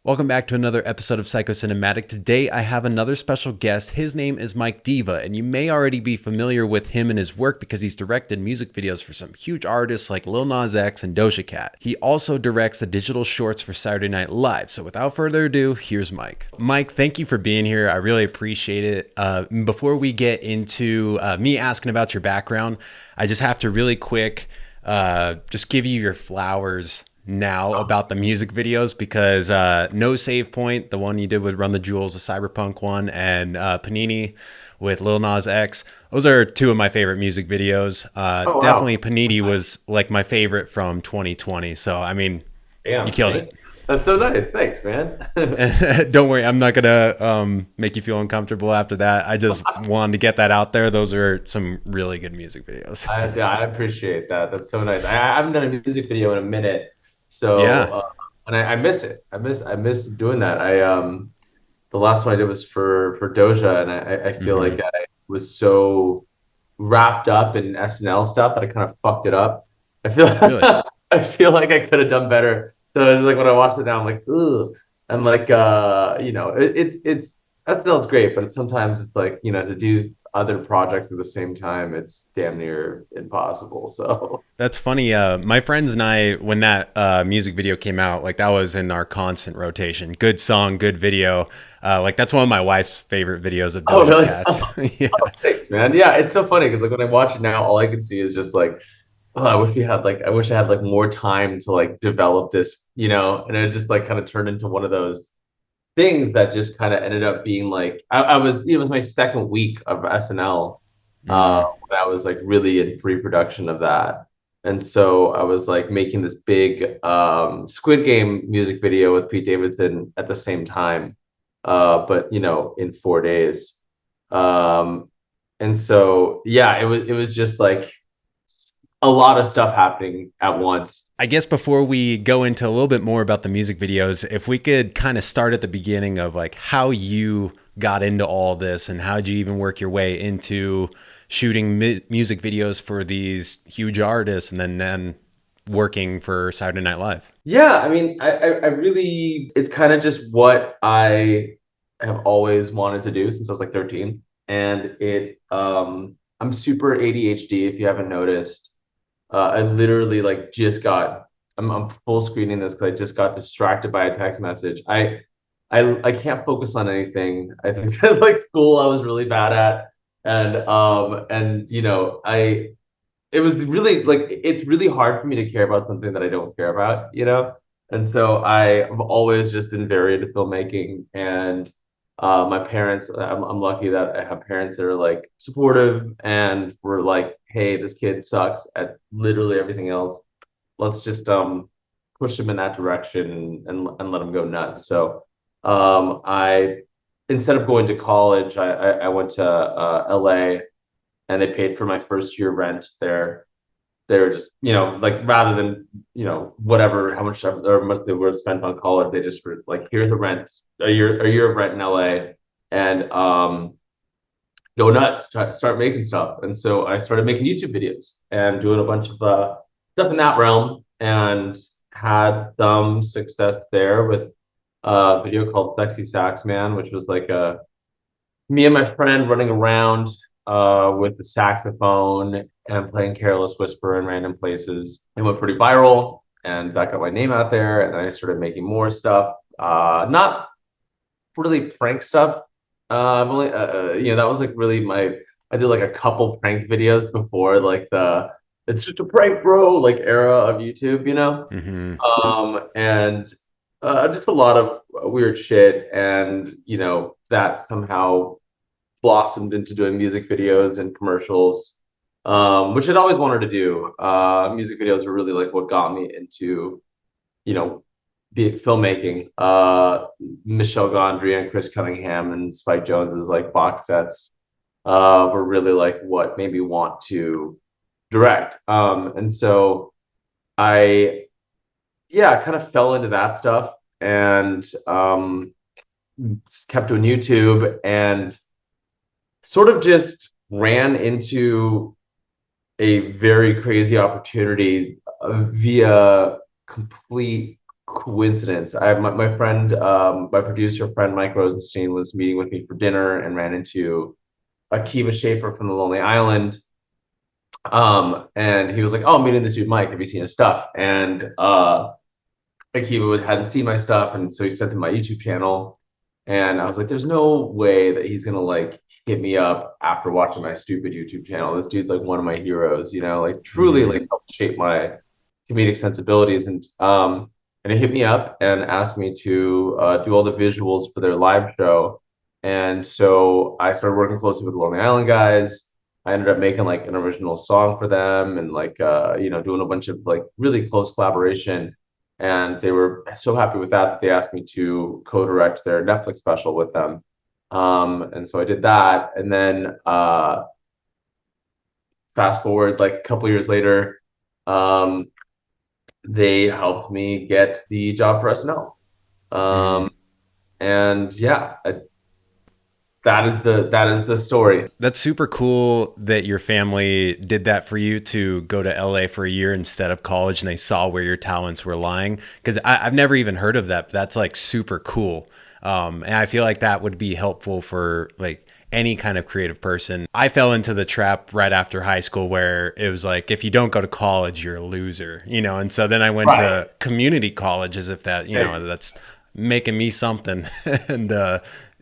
Welcome back to another episode of Psychocinematic. Today I have another special guest. His name is Mike Diva, and you may already be familiar with him and his work because he's directed music videos for some huge artists like Lil Nas X and Doja Cat. He also directs the digital shorts for Saturday Night Live. So without further ado, here's Mike. Mike, thank you for being here. I really appreciate it. Before we get into me asking about your background, I just have to really quick just give you your flowers now about the music videos because No Save Point, the one you did with Run the Jewels, the Cyberpunk one, and Panini with Lil Nas X, those are two of my favorite music videos. Oh wow. Definitely Panini was like my favorite from 2020. So, I mean, you Damn. killed it. That's so nice. Thanks, man. Don't worry, I'm not gonna make you feel uncomfortable after that. I just wanted to get that out there. Those are some really good music videos. I appreciate that. That's so nice. I haven't done a music video in a minute, so Yeah. and I miss it. I miss doing that. I the last one I did was for Doja, and I feel like Hmm. I was so wrapped up in SNL stuff that I kind of fucked it up. I feel Really? I feel like I could have done better. So it's like when I watch it now, I'm like, ugh. I'm like, it's that sounds great, but sometimes it's like, to do other projects at the same time, it's damn near impossible. So That's funny. My friends and I, when that music video came out, like that was in our constant rotation. Good song, good video. Like that's one of my wife's favorite videos of oh Doja really? Cat. Yeah. Thanks, man. Yeah, it's so funny because like when I watch it now, all I can see is just like, oh, I wish I had like more time to like develop this, and it just like kind of turned into one of those things that just kind of ended up being like I was it was my second week of SNL Mm, when I was like really in pre-production of that. And so I was like making this big Squid Game music video with Pete Davidson at the same time. But in 4 days. Um and so yeah, it was just like a lot of stuff happening at once. I guess before we go into a little bit more about the music videos, if we could kind of start at the beginning of like how you got into all this and how did you even work your way into shooting music videos for these huge artists and then working for Saturday Night Live. Yeah, I mean, I really, it's kind of just what I have always wanted to do since I was like 13. And I'm super ADHD if you haven't noticed. I literally like I'm full screening this because I just got distracted by a text message. I can't focus on anything. I think like school I was really bad at. And it was really like it's really hard for me to care about something that I don't care about. And so I've always just been very into filmmaking, and my parents, I'm lucky that I have parents that are like supportive and were like, hey, this kid sucks at literally everything else. Let's just push him in that direction and let him go nuts. So I instead of going to college, I went to LA, and they paid for my first year rent there. They were just, like rather than, whatever, how much or much they would have spent on college, they just were like, here's the rent, a year of rent in LA, and go nuts, start making stuff. And so I started making YouTube videos and doing a bunch of stuff in that realm, and had some success there with a video called Sexy Sax Man, which was like me and my friend running around with the saxophone and playing Careless Whisper in random places. It went pretty viral, and that got my name out there. And then I started making more stuff. Not really prank stuff. I've only, that was like really I did like a couple prank videos before like the it's just a prank, bro, like era of YouTube. Hmm. And just a lot of weird shit, and that somehow blossomed into doing music videos and commercials, which I'd always wanted to do. Music videos were really like what got me into, you know, be it filmmaking. Michelle Gondry and Chris Cunningham and Spike Jonze's like box sets were really like what made me want to direct. And so I, yeah, kind of fell into that stuff, and kept doing YouTube, and sort of just ran into a very crazy opportunity via complete. coincidence. My friend, my producer friend Mike Rosenstein was meeting with me for dinner and ran into Akiva Schaffer from the Lonely Island. And he was like, "Oh, I'm meeting this dude Mike. Have you seen his stuff?" And Akiva hadn't seen my stuff, and so he sent him my YouTube channel. And I was like, "There's no way that he's gonna like hit me up after watching my stupid YouTube channel. This dude's like one of my heroes, you know, like truly Hmm. like helped shape my comedic sensibilities." And he hit me up and asked me to do all the visuals for their live show. And so I started working closely with the Lonely Island guys. I ended up making like an original song for them and like doing a bunch of like really close collaboration, and they were so happy with that they asked me to co-direct their Netflix special with them. And so I did that, and then fast forward like a couple years later, um, they helped me get the job for SNL. Hmm. And yeah, that is the story. That's super cool that your family did that for you to go to LA for a year instead of college and they saw where your talents were lying. Because I've never even heard of that. But that's like super cool. And I feel like that would be helpful for like any kind of creative person. I fell into the trap right after high school where it was like, if you don't go to college, you're a loser, you know? And so then I went Right. to community college as if that, you know, that's making me something. And,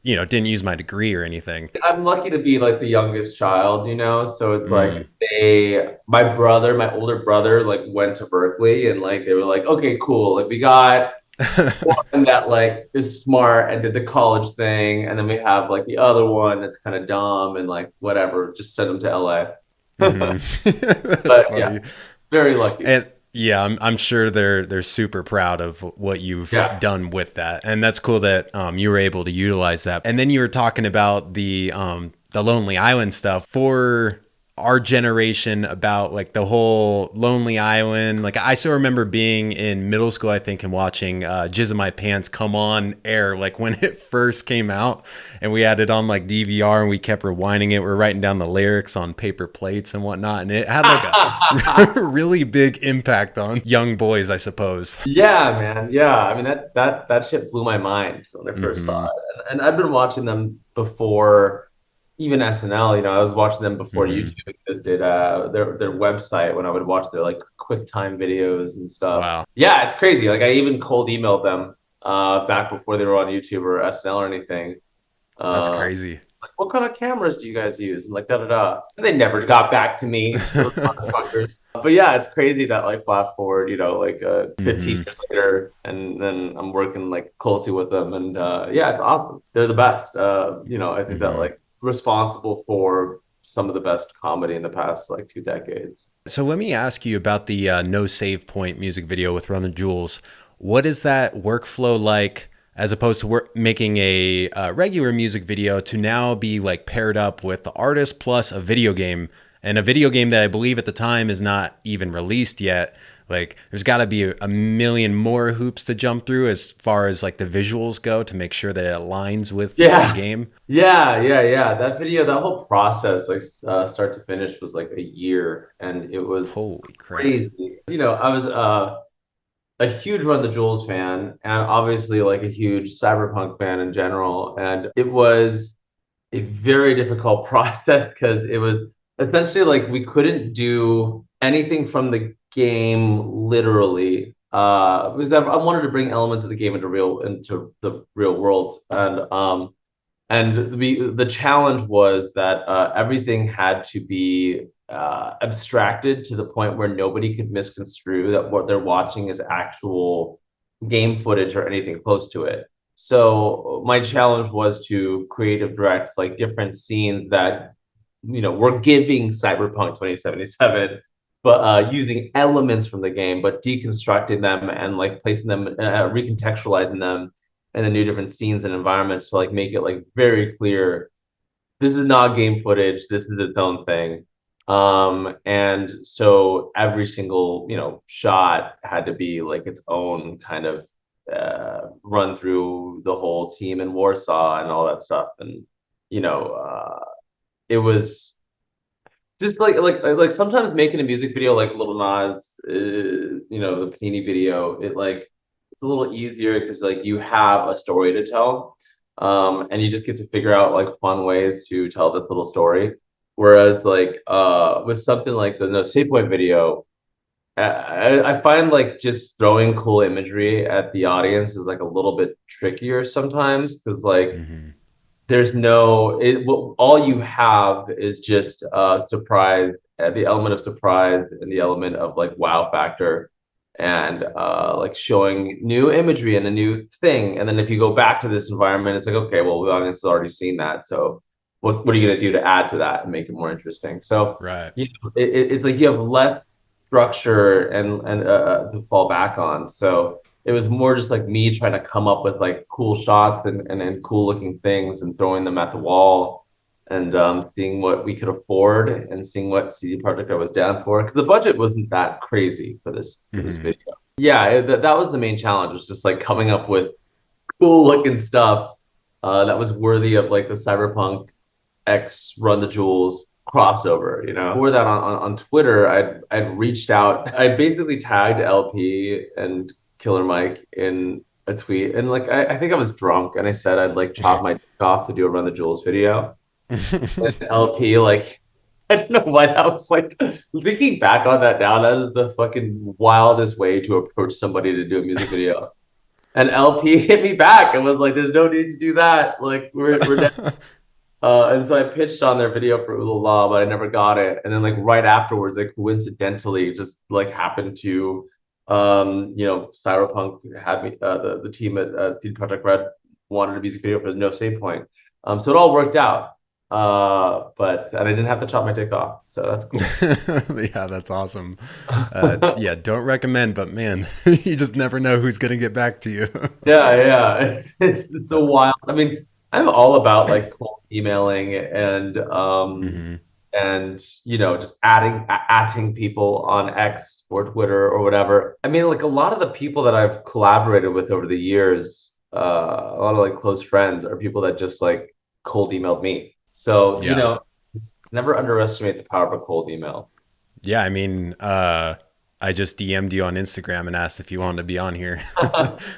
didn't use my degree or anything. I'm lucky to be like the youngest child, so it's Mm. like my older brother, like went to Berkeley, and like they were like, okay, cool. Like we got one that like is smart and did the college thing, and then we have like the other one that's kind of dumb and like whatever, just send them to LA. Hmm. That's But yeah, funny. very lucky. And yeah, I'm sure they're super proud of what you've Yeah. done with that, and that's cool that you were able to utilize that. And then you were talking about the Lonely Island stuff for our generation about like the whole Lonely Island. Like I still remember being in middle school, I think, and watching Jizz in My Pants come on air like when it first came out, and we had it on like DVR and we kept rewinding it. We're writing down the lyrics on paper plates and whatnot, and it had like a really big impact on young boys, I suppose. Yeah, man. Yeah. I mean that shit blew my mind when I first saw Hmm. it. And I've been watching them before even SNL, I was watching them before Hmm. YouTube did their website when I would watch their like quick time videos and stuff. Wow, Yeah, it's crazy. Like I even cold emailed them back before they were on YouTube or SNL or anything. that's Uh crazy. like, what kind of cameras do you guys use? And like da da da. And they never got back to me, those motherfuckers. But yeah, it's crazy that like flash forward, like 15 Hmm. years later, and then I'm working like closely with them, and yeah, it's awesome. They're the best. I think that Hmm. like responsible for some of the best comedy in the past like 2 decades. So let me ask you about the No Save Point music video with Run the Jewels. What is that workflow like as opposed to making a regular music video to now be like paired up with the artist plus a video game, and a video game that I believe at the time is not even released yet? Like there's got to be a million more hoops to jump through as far as like the visuals go to make sure that it aligns with the Yeah, game. yeah. That video, that whole process, like start to finish, was like a year, and it was Holy crap. crazy. I was a huge Run the Jewels fan, and obviously like a huge Cyberpunk fan in general. And it was a very difficult process because it was essentially like we couldn't do anything from the game literally. Because I wanted to bring elements of the game into the real world, and the challenge was that everything had to be abstracted to the point where nobody could misconstrue that what they're watching is actual game footage or anything close to it. So my challenge was to creative direct like different scenes that were giving Cyberpunk 2077, but using elements from the game, but deconstructing them and like placing them, recontextualizing them and the new different scenes and environments to like make it like very clear this is not game footage, this is its own thing. And so every single shot had to be like its own kind of run through the whole team in Warsaw and all that stuff. And you know it was just like sometimes making a music video like Little Nas, the Panini video, it's a little easier because like you have a story to tell, and you just get to figure out like fun ways to tell this little story. Whereas like with something like the No Save Point video, I find like just throwing cool imagery at the audience is like a little bit trickier sometimes because like Hmm. there's no all you have is just surprise, the element of surprise and the element of like wow factor and like showing new imagery and a new thing. And then if you go back to this environment, it's like, okay, well, the audience has already seen that. So what are you going to do to add to that and make it more interesting? So, Right. you know, it's like you have less structure and to fall back on. So it was more just like me trying to come up with like cool shots and cool looking things and throwing them at the wall and seeing what we could afford and seeing what CD Projekt I was down for because the budget wasn't that crazy for this Hmm. video. Yeah, that was the main challenge was just like coming up with cool looking stuff that was worthy of like the Cyberpunk X Run the Jewels crossover, you know. For that on Twitter, I'd reached out. I basically tagged LP and Killer Mike in a tweet, and like I think I was drunk, and I said I'd like chop my dick off to do a Run the Jewels video. And LP like I don't know why that was like thinking back on that now, that is the fucking wildest way to approach somebody to do a music video. And LP hit me back and was like, "There's no need to do that. Like we're and so I pitched on their video for Oola La, but I never got it. And then like right afterwards, I coincidentally just like happened to, you know, Cyberpunk had me, the team at CD Projekt Red wanted a music video for the No Save Point. So it all worked out. And I didn't have to chop my dick off, so that's cool. Yeah, that's awesome. Yeah, don't recommend, but man, you just never know who's gonna get back to you. Yeah, yeah. It's a wild. I mean, I'm all about like cold emailing Hmm. and you know just atting people on X or Twitter or whatever. I mean, like a lot of the people that I've collaborated with over the years, a lot of like close friends are people that just like cold emailed me. So, you Yeah. know, never underestimate the power of a cold email. Yeah, I mean, I just DM'd you on Instagram and asked if you wanted to be on here.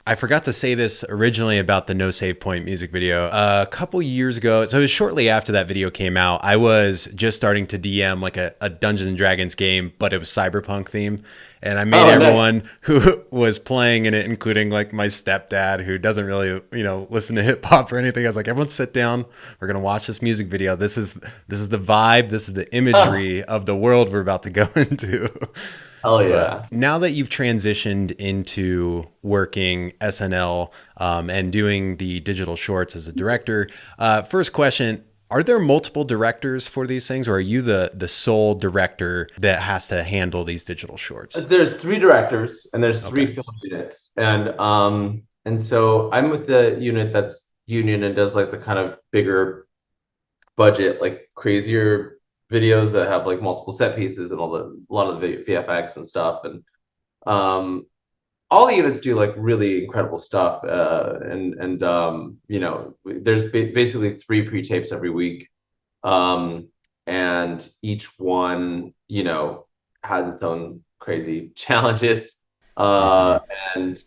I forgot to say this originally about the No Save Point music video. A couple years ago, so it was shortly after that video came out, I was just starting to DM like a Dungeons and Dragons game, but it was cyberpunk theme. And I made Oh, nice. everyone who was playing in it, including like my stepdad, who doesn't really, listen to hip hop or anything. I was like, everyone sit down. We're gonna watch this music video. This is the vibe. This is the imagery of the world we're about to go into. Hell But yeah. now that you've transitioned into working SNL and doing the digital shorts as a director, first question: are there multiple directors for these things, or are you the sole director that has to handle these digital shorts? There's three directors and there's Okay. three film units. And so I'm with the unit that's union and does like the kind of bigger budget, like crazier videos that have like multiple set pieces and a lot of the VFX and stuff. And um all the units do like really incredible stuff. You know, there's basically three pre-tapes every week. Um, and each one, you know, has its own crazy challenges. Hmm. Uh,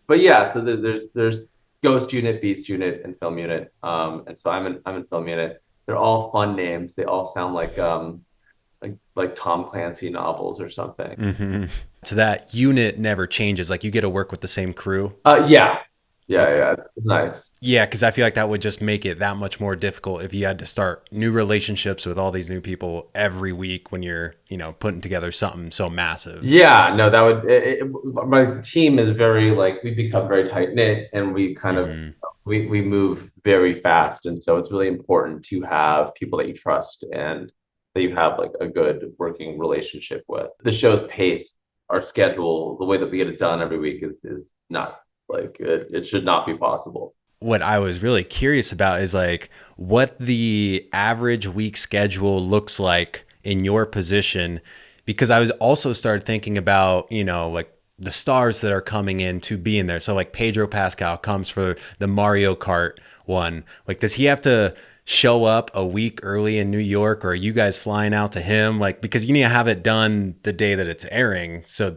but yeah, so there's Ghost Unit, Beast Unit, and Film Unit. And so I'm in Film Unit. They're all fun names. They all sound like Tom Clancy novels or something. Hmm. So that unit never changes. Like you get to work with the same crew. Yeah, yeah, Okay. yeah. It's nice. Yeah, because I feel like that would just make it that much more difficult if you had to start new relationships with all these new people every week when you're, putting together something so massive. Yeah, no, that would my team is very like we become very tight knit and we kind of Hmm. we move very fast and so it's really important to have people that you trust and that you have like a good working relationship with. The show's pace, our schedule, the way that we get it done every week is not like it should not be possible. What I was really curious about is like what the average week schedule looks like in your position, because I was also started thinking about, like the stars that are coming in to be in there. So like Pedro Pascal comes for the Mario Kart one. Like, does he have to show up a week early in New York, or are you guys flying out to him? Like, because you need to have it done the day that it's airing. So,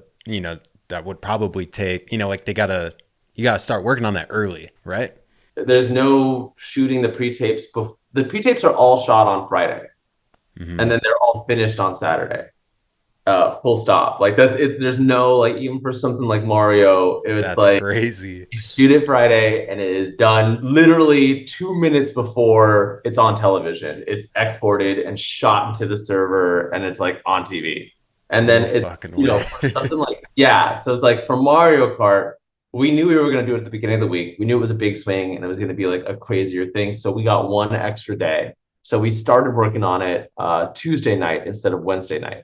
that would probably take, like they got to You got to start working on that early, right? There's no shooting the pre-tapes. The pre-tapes are all shot on Friday, and Hmm. then they're all finished on Saturday. Full stop. Like that's it. There's no like even for something like Mario, it's That's like crazy. you shoot it Friday and it is done literally 2 minutes before it's on television. It's exported and shot into the server and it's like on TV. And then No it's, fucking you way. know, for something like, yeah. So it's like for Mario Kart, we knew we were going to do it at the beginning of the week. We knew it was a big swing and it was going to be like a crazier thing. So we got one extra day. So we started working on it Tuesday night instead of Wednesday night,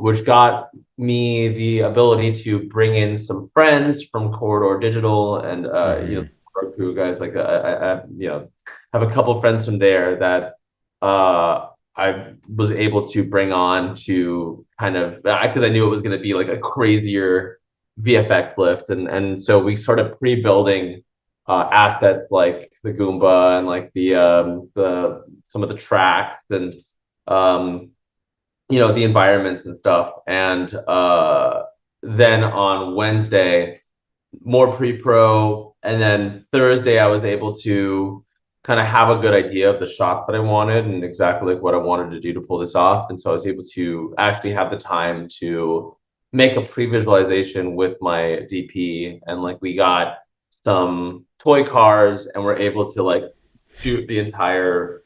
which got me the ability to bring in some friends from Corridor Digital and Hmm. Roku guys like have a couple of friends from there that I was able to bring on to kind of because I knew it was going to be like a crazier VFX lift, and so we started pre-building assets like the Goomba and like the some of the tracks and um, the environments and stuff. And then on Wednesday, more pre-pro, and then Thursday I was able to kind of have a good idea of the shot that I wanted and exactly like what I wanted to do to pull this off. And so I was able to actually have the time to make a pre-visualization with my DP, and like we got some toy cars and we're able to like shoot the entire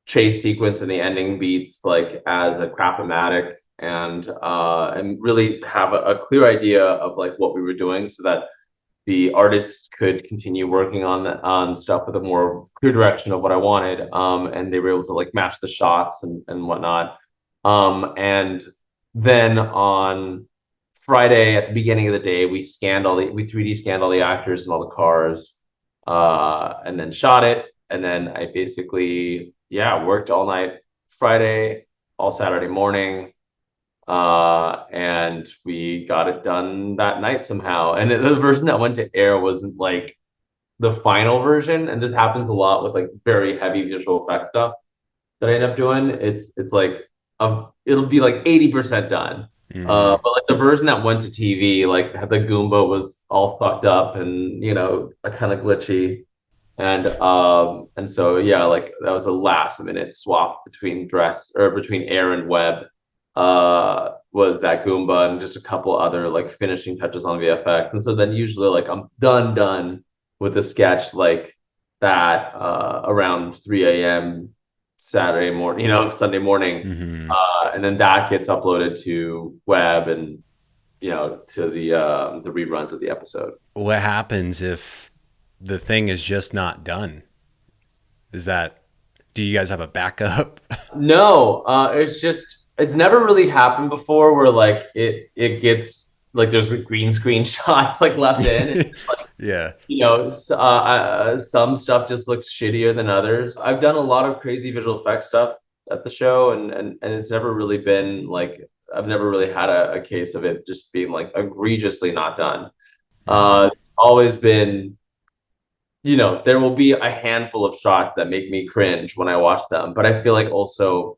chase sequence and the ending beats like as a crapomatic, and really have a clear idea of like what we were doing so that the artists could continue working on stuff with a more clear direction of what I wanted, and they were able to like match the shots and whatnot, and then on Friday at the beginning of the day we 3D scanned all the actors and all the cars, and then shot it. And then I basically, yeah, worked all night Friday, all Saturday morning, and we got it done that night somehow. And the version that went to air wasn't like the final version, and this happens a lot with like very heavy visual effects stuff that I end up doing. It's like it'll be like 80% done. Hmm. But like the version that went to TV, like the Goomba was all fucked up and kind of glitchy. And so yeah, like that was a last minute swap between air and web, was that Goomba and just a couple other like finishing touches on VFX. And so then usually like I'm done with the sketch like that around 3 a.m. Saturday morning, Sunday morning. Hmm. And then that gets uploaded to web and to the reruns of the episode. What happens if the thing is just not done? Is that, do you guys have a backup? No, it's never really happened before where like it gets like there's green screen shots like left in. It's just like Yeah. some stuff just looks shittier than others. I've done a lot of crazy visual effects stuff at the show, and it's never really been like I've never really had a case of it just being like egregiously not done. Hmm. It's always been, there will be a handful of shots that make me cringe when I watch them, but I feel like also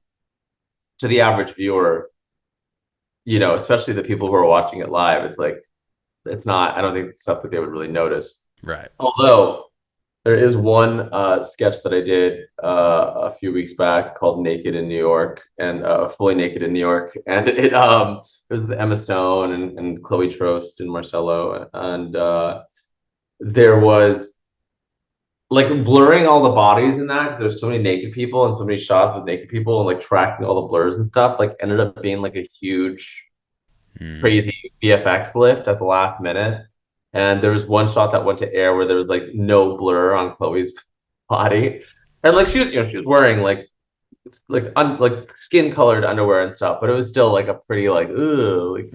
to the average viewer, especially the people who are watching it live, it's like it's not. I don't think it's stuff that they would really notice. Right. Although there is one sketch that I did a few weeks back called "Naked in New York" and "Fully Naked in New York," and it was Emma Stone and Chloe Trost and Marcello, and there was like blurring all the bodies in that. There's so many naked people and so many shots with naked people and like tracking all the blurs and stuff. Like ended up being like a huge Mm. crazy VFX lift at the last minute. And there was one shot that went to air where there was like no blur on Chloe's body. And like she was wearing like skin colored underwear and stuff, but it was still like a pretty like ugh, like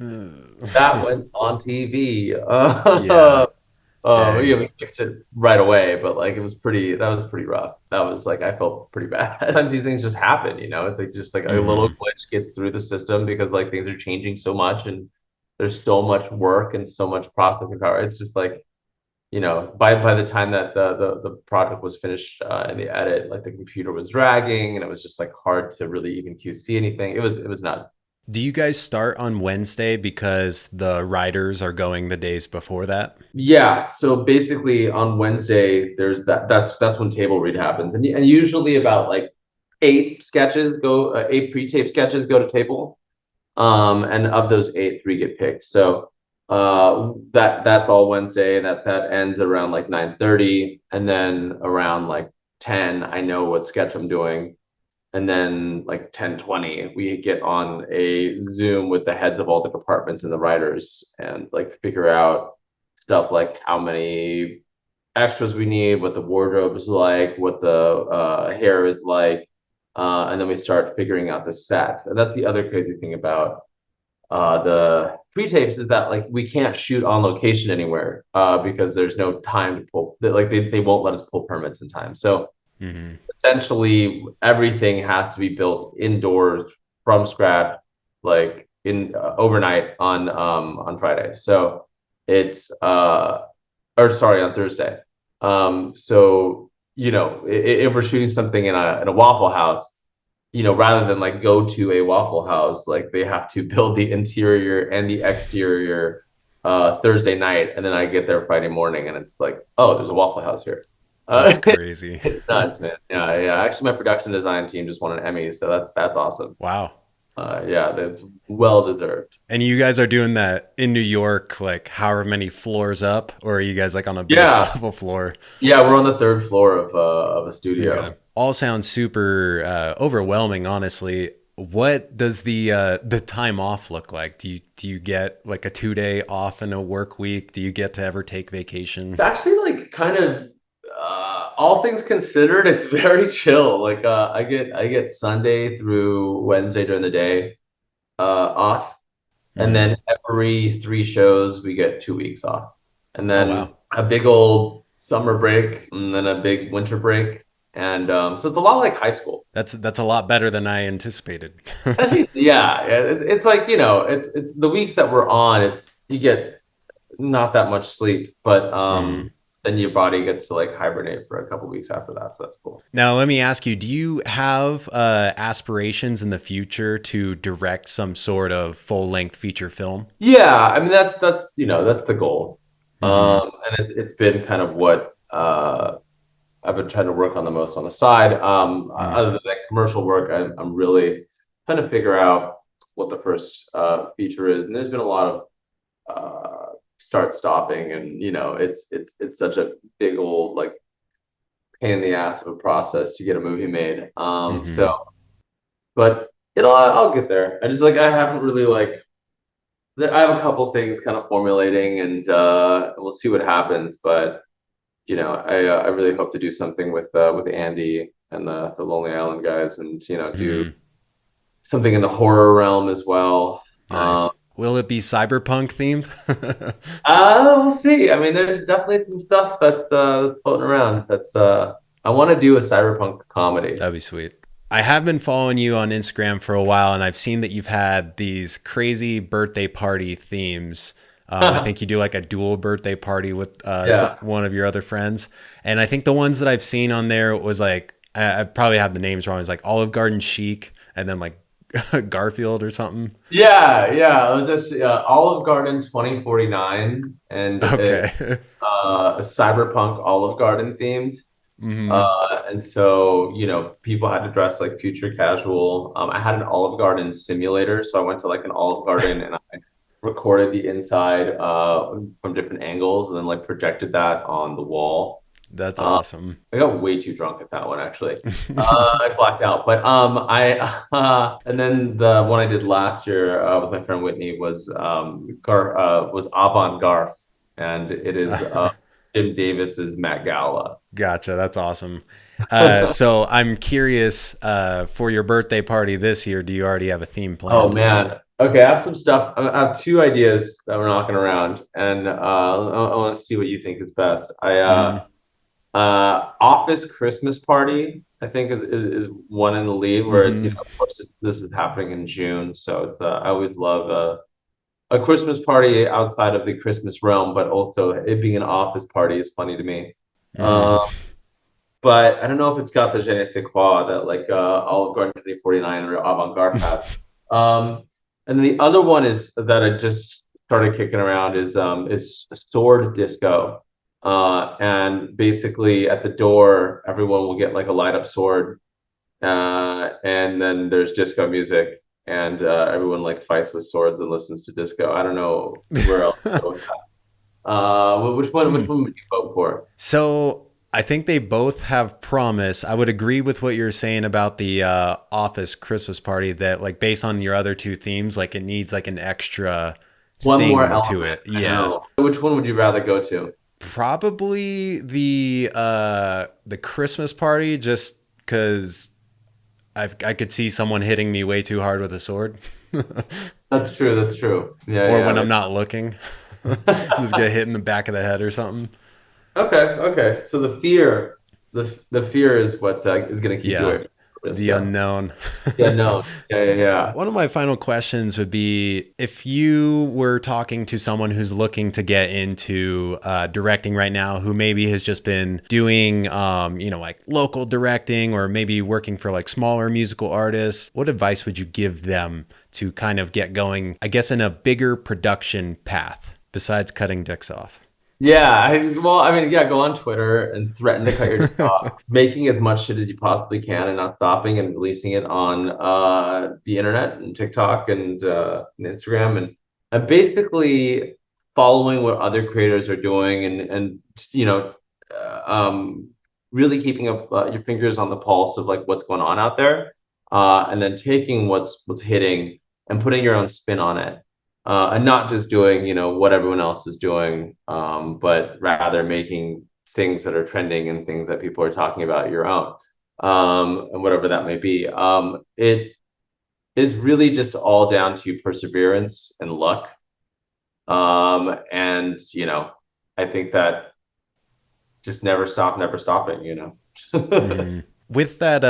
that went on TV. Yeah. Yeah, Dang. we fixed it right away, but like that was pretty rough. That was like I felt pretty bad. Sometimes these things just happen, It's like just like a little Hmm. glitch gets through the system because like things are changing so much and there's so much work and so much processing power. It's just like, by the time that the project was finished in the edit, like the computer was dragging and it was just like hard to really even QC anything. It was nuts. Do you guys start on Wednesday because the writers are going the days before that? Yeah, so basically on Wednesday there's that's when table read happens, and usually about like eight pre-tape sketches go to table, and of those eight, three get picked. So that's all Wednesday. That ends around like 9:30, and then around like 10, I know what sketch I'm doing, and then like 10:20 we get on a Zoom with the heads of all the departments and the writers and like figure out stuff like how many extras we need, what the wardrobe is like, what the hair is like, and then we start figuring out the sets. And that's the other crazy thing about the pre-tapes is that like we can't shoot on location anywhere because there's no time to pull. Like they won't let us pull permits in time. So Hmm. essentially everything has to be built indoors from scratch, like in overnight on Friday. So it's or sorry, on Thursday. So if we're shooting something in a Waffle House, rather than like go to a Waffle House, like they have to build the interior and the exterior Thursday night, and then I get there Friday morning, and it's like, oh, there's a Waffle House here. That's crazy. It's nuts, man. Yeah, yeah. Actually, my production design team just won an Emmy, so that's awesome. Wow. Yeah, that's well deserved. And you guys are doing that in New York, like however many floors up, or are you guys like on a base Yeah, level floor? yeah. We're on the third floor of a Okay. studio. All sounds super overwhelming, honestly. What does the time off look like? Do you get like a 2 day off in a work week? Do you get to ever take It's vacation? actually like kind of all things considered, it's very chill. Like I get Sunday through Wednesday during the day off, and Hmm. then every three shows we get 2 weeks off, and Oh then wow. a big old summer break, and then a big winter break, and so it's a lot like high school. That's a lot better than I anticipated. Actually, yeah, yeah, it's like it's the weeks that we're on. It's you get not that much sleep, but Hmm. then your body gets to like hibernate for a couple weeks after that, so that's cool. Now, let me ask you, do you have aspirations in the future to direct some sort of full-length feature film? Yeah, I mean that's the goal. Hmm. And it's been kind of what I've been trying to work on the most on the side. Other than that commercial work, I'm really trying to figure out what the first feature is. And there's been a lot of start stopping, and it's such a big old like pain in the ass of a process to get a movie made. Hmm. But I'll get there. I just like I haven't really like I have a couple things kind of formulating, and we'll see what happens. But I really hope to do something with Andy and the Lonely Island guys, and do Hmm. something in the horror realm as well. Nice. Will it be cyberpunk themed? We'll see. I mean, there's definitely some stuff that's floating around. I want to do a cyberpunk comedy. That'd be sweet. I have been following you on Instagram for a while, and I've seen that you've had these crazy birthday party themes. I think you do like a dual birthday party with Yeah. one of your other friends, and I think the ones that I've seen on there was like I probably have the names wrong. It's like Olive Garden chic, and then like Garfield or something. Yeah, yeah. It was actually Olive Garden 2049, and Okay. a cyberpunk Olive Garden themed. Hmm. And so, people had to dress like future casual. I had an Olive Garden simulator, so I went to like an Olive Garden and I recorded the inside from different angles, and then like projected that on the wall. That's Uh, awesome. I got way too drunk at that one actually. I blacked out, but I and then the one I did last year with my friend Whitney was Avant Garf, and it is Jim Davis's Met Gala. Gotcha. That's awesome. So I'm curious, for your birthday party this year, do you already have a theme Oh planned? man. Okay, I have some stuff. I have two ideas that we're knocking around, and I want to see what you think is best. Hmm. Office Christmas Party, I think is one in the lead where it's Hmm. of course this is happening in June, so I always love a Christmas party outside of the Christmas realm, but also it being an office party is funny to me. Hmm. But I don't know if it's got the je ne sais quoi that like Olive Garden 2049 or Avant Garde has. Um, And the other one is that I just started kicking around is sword disco. And basically at the door, everyone will get like a light up sword, and then there's disco music, and everyone like fights with swords and listens to disco. I don't know where else to go with that. Which one? Which Hmm. one would you vote for? So I think they both have promise. I would agree with what you're saying about the Office Christmas party, that like based on your other two themes, like it needs like an extra One more thing to element. it. I Yeah. know. Which one would you rather go to? Probably the Christmas party, just because I could see someone hitting me way too hard with a sword. That's true. That's true. Yeah, Or yeah. when I'm not looking. Just get hit in the back of the head or something. Okay, okay. So the fear is what is going to keep you Yeah. away from The disco. unknown. Yeah, no. Yeah, yeah, yeah. One of my final questions would be, if you were talking to someone who's looking to get into directing right now, who maybe has just been doing, like local directing, or maybe working for like smaller musical artists, what advice would you give them to kind of get going, I guess, in a bigger production path besides cutting dicks off? Yeah, well, I mean, yeah, go on Twitter and threaten to cut your dick off, making as much shit as you possibly can and not stopping and releasing it on the internet and TikTok and Instagram and basically following what other creators are doing and you know really keeping up your fingers on the pulse of like what's going on out there, and then taking what's hitting and putting your own spin on it, and not just doing what everyone else is doing, but rather making things that are trending and things that people are talking about your own, and whatever that may be. It is really just all down to perseverance and luck, and I think that just never stop, never stopping. Mhm. With that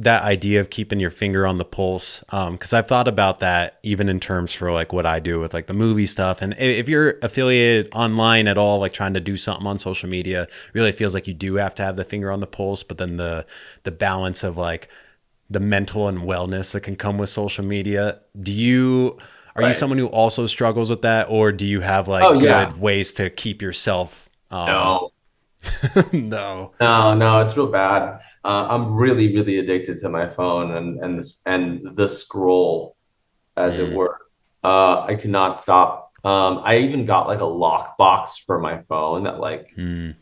idea of keeping your finger on the pulse, because I've thought about that even in terms for like what I do with like the movie stuff. And if you're affiliated online at all, like trying to do something on social media, really feels like you do have to have the finger on the pulse. But then the balance of like the mental and wellness that can come with social media. Are you Right. someone who also struggles with that, or do you have Oh like yeah. good ways to keep yourself? No. No. No, no, it's real bad. I'm really, really addicted to my phone and the scroll, as it Mm, were. I cannot stop. I even got like a lock box for my phone that like mm,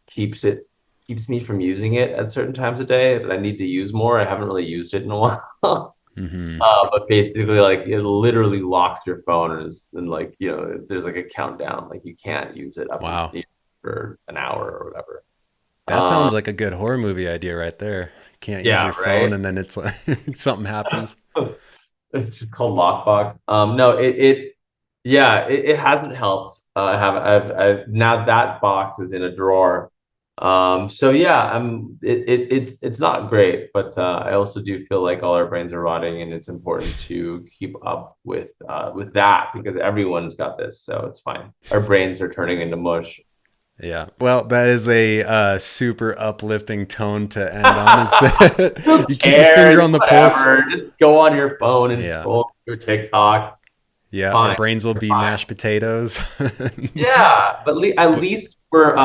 keeps it keeps me from using it at certain times of day that I need to use more. I haven't really used it in a while. hmm. But basically, like it literally locks your phone and like there's like a countdown. Like you can't use it up Wow. for an hour or whatever. That Um, sounds like a good horror movie idea right there. Can't use yeah, your phone right. and then it's like something happens. It's just called Lockbox. No, yeah, it hasn't helped. Now that box is in a drawer. So yeah, it's not great, but I also do feel like all our brains are rotting, and it's important to keep up with that because everyone's got this, so it's fine. Our brains are turning into mush. Yeah. Well, that is a super uplifting tone to end on, is that Who you keep your finger cares? on the pulse. Whatever. Just go on your phone and Yeah. scroll through TikTok. Yeah. Our Fine. brains will You're be fine. mashed potatoes. Yeah, but at But least we're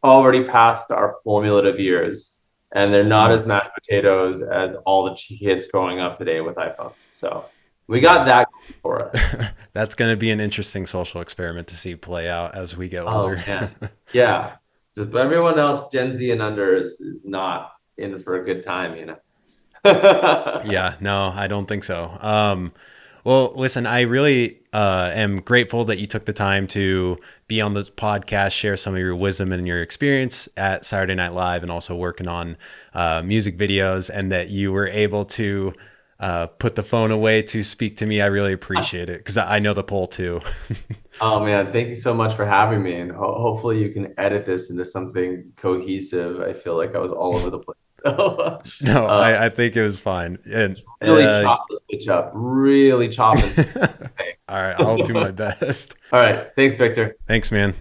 already past our formative years, and they're not mm, as mashed potatoes as all the kids growing up today with iPhones. So we got yeah, that going for us. that's going to be an interesting social experiment to see play out as we get Oh older. man, yeah. Just but everyone else, Gen Z and under, is not in for a good time. Yeah, no, I don't think so. Well, listen, I really am grateful that you took the time to be on this podcast, share some of your wisdom and your experience at Saturday Night Live, and also working on music videos, and that you were able to put the phone away to speak to me. I really appreciate it because I know the poll too. Oh man, thank you so much for having me, and hopefully you can edit this into something cohesive. I feel like I was all over the place, so No, uh, I think it was fine. And really chop this bitch up, really chop and. all right, I'll do my best. All right, thanks, Victor. Thanks, man.